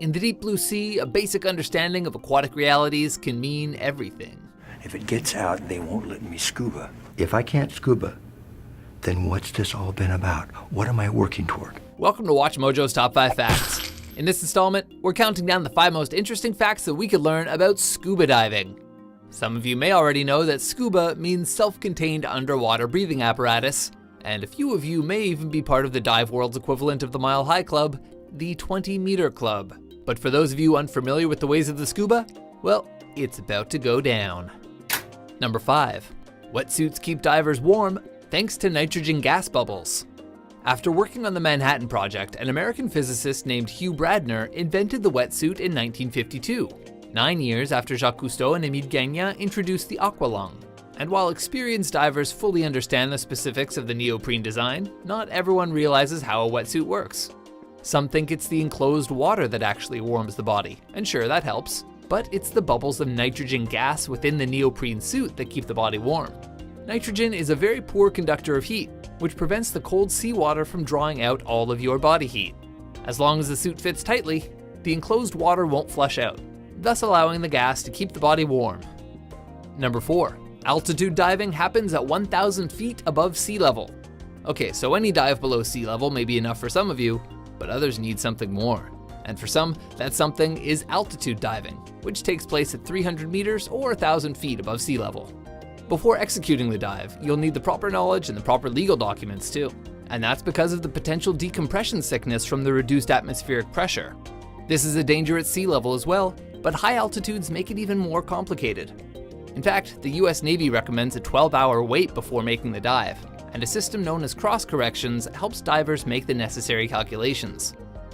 In the deep blue sea, a basic understanding of aquatic realities can mean everything. If it gets out, they won't let me scuba. If I can't scuba, then what's this all been about? What am I working toward? Welcome to WatchMojo's Top 5 Facts. In this installment, we're counting down the 5 most interesting facts that we could learn about scuba diving. Some of you may already know that scuba means self-contained underwater breathing apparatus, and a few of you may even be part of the dive world's equivalent of the Mile High Club, the 20-meter club. But for those of you unfamiliar with the ways of the scuba, well, it's about to go down. Number 5. Wetsuits keep divers warm thanks to nitrogen gas bubbles. After working on the Manhattan Project, an American physicist named Hugh Bradner invented the wetsuit in 1952, 9 years after Jacques Cousteau and Émile Gagnan introduced the aqualung. And while experienced divers fully understand the specifics of the neoprene design, not everyone realizes how a wetsuit works. Some think it's the enclosed water that actually warms the body, and sure, that helps, but it's the bubbles of nitrogen gas within the neoprene suit that keep the body warm. Nitrogen is a very poor conductor of heat, which prevents the cold seawater from drawing out all of your body heat. As long as the suit fits tightly, the enclosed water won't flush out, thus allowing the gas to keep the body warm. Number 4. Altitude diving happens at 1,000 feet above sea level. Okay, so any dive below sea level may be enough for some of you, but others need something more. And for some, that something is altitude diving, which takes place at 300 meters or 1,000 feet above sea level. Before executing the dive, you'll need the proper knowledge and the proper legal documents too. And that's because of the potential decompression sickness from the reduced atmospheric pressure. This is a danger at sea level as well, but high altitudes make it even more complicated. In fact, the US Navy recommends a 12-hour wait before making the dive, and a system known as cross corrections helps divers make the necessary calculations.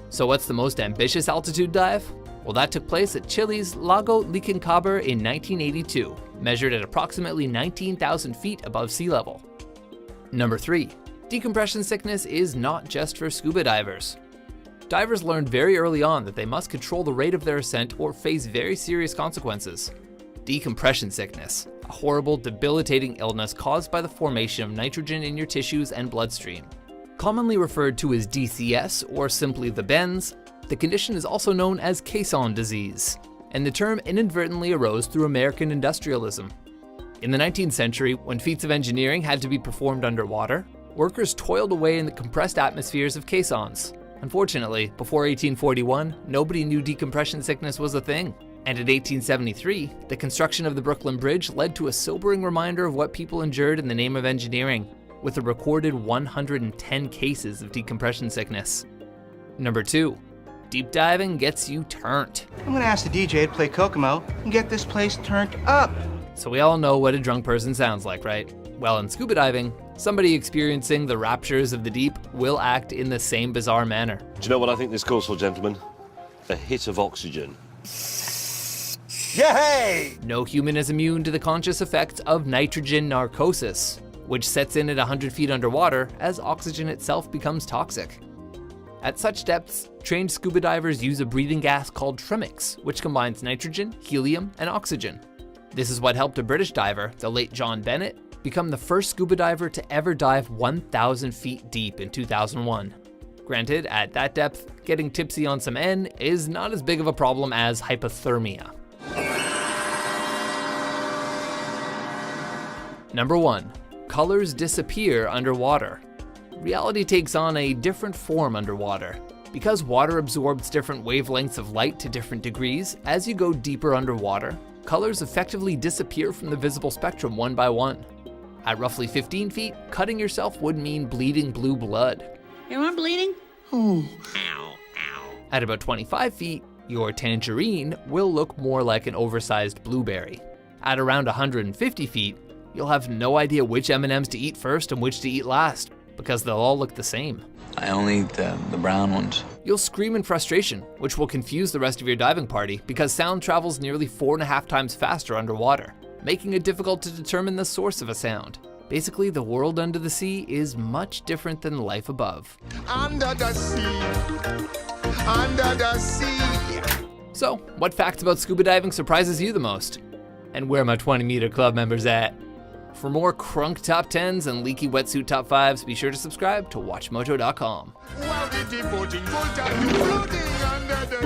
So what's the most ambitious altitude dive? Well, that took place at Chile's Lago Liquincabur in 1982, measured at approximately 19,000 feet above sea level. Number 3. Decompression sickness is not just for scuba divers. Divers learned very early on that they must control the rate of their ascent or face very serious consequences. Decompression sickness, a horrible, debilitating illness caused by the formation of nitrogen in your tissues and bloodstream. Commonly referred to as DCS or simply the bends, the condition is also known as caisson disease, and the term inadvertently arose through American industrialism. In the 19th century, when feats of engineering had to be performed underwater, workers toiled away in the compressed atmospheres of caissons. Unfortunately, before 1841, nobody knew decompression sickness was a thing. And in 1873, the construction of the Brooklyn Bridge led to a sobering reminder of what people endured in the name of engineering, with a recorded 110 cases of decompression sickness. Number 2. Deep diving gets you turned. I'm gonna ask the DJ to play Kokomo and get this place turned up. So we all know what a drunk person sounds like, right? Well, in scuba diving, somebody experiencing the raptures of the deep will act in the same bizarre manner. Do you know what I think this calls for, gentlemen? A hit of oxygen. Yay! No human is immune to the conscious effects of nitrogen narcosis, which sets in at 100 feet underwater as oxygen itself becomes toxic. At such depths, trained scuba divers use a breathing gas called trimix, which combines nitrogen, helium, and oxygen. This is what helped a British diver, the late John Bennett, become the first scuba diver to ever dive 1,000 feet deep in 2001. Granted, at that depth, getting tipsy on some N is not as big of a problem as hypothermia. Number 1. Colors disappear underwater. Reality takes on a different form underwater. Because water absorbs different wavelengths of light to different degrees, as you go deeper underwater, colors effectively disappear from the visible spectrum one by one. At roughly 15 feet, cutting yourself would mean bleeding blue blood. You want bleeding? Ow, ow. At about 25 feet, your tangerine will look more like an oversized blueberry. At around 150 feet, you'll have no idea which M&Ms to eat first and which to eat last, because they'll all look the same. I only eat the brown ones. You'll scream in frustration, which will confuse the rest of your diving party because sound travels nearly 4.5 times faster underwater, making it difficult to determine the source of a sound. Basically, the world under the sea is much different than life above. Under the sea. Under the sea. So, what fact about scuba diving surprises you the most? And where are my 20-meter club members at? For more crunk top 10s and leaky wetsuit top 5s, be sure to subscribe to WatchMojo.com. While the deep boating goes down, floating under the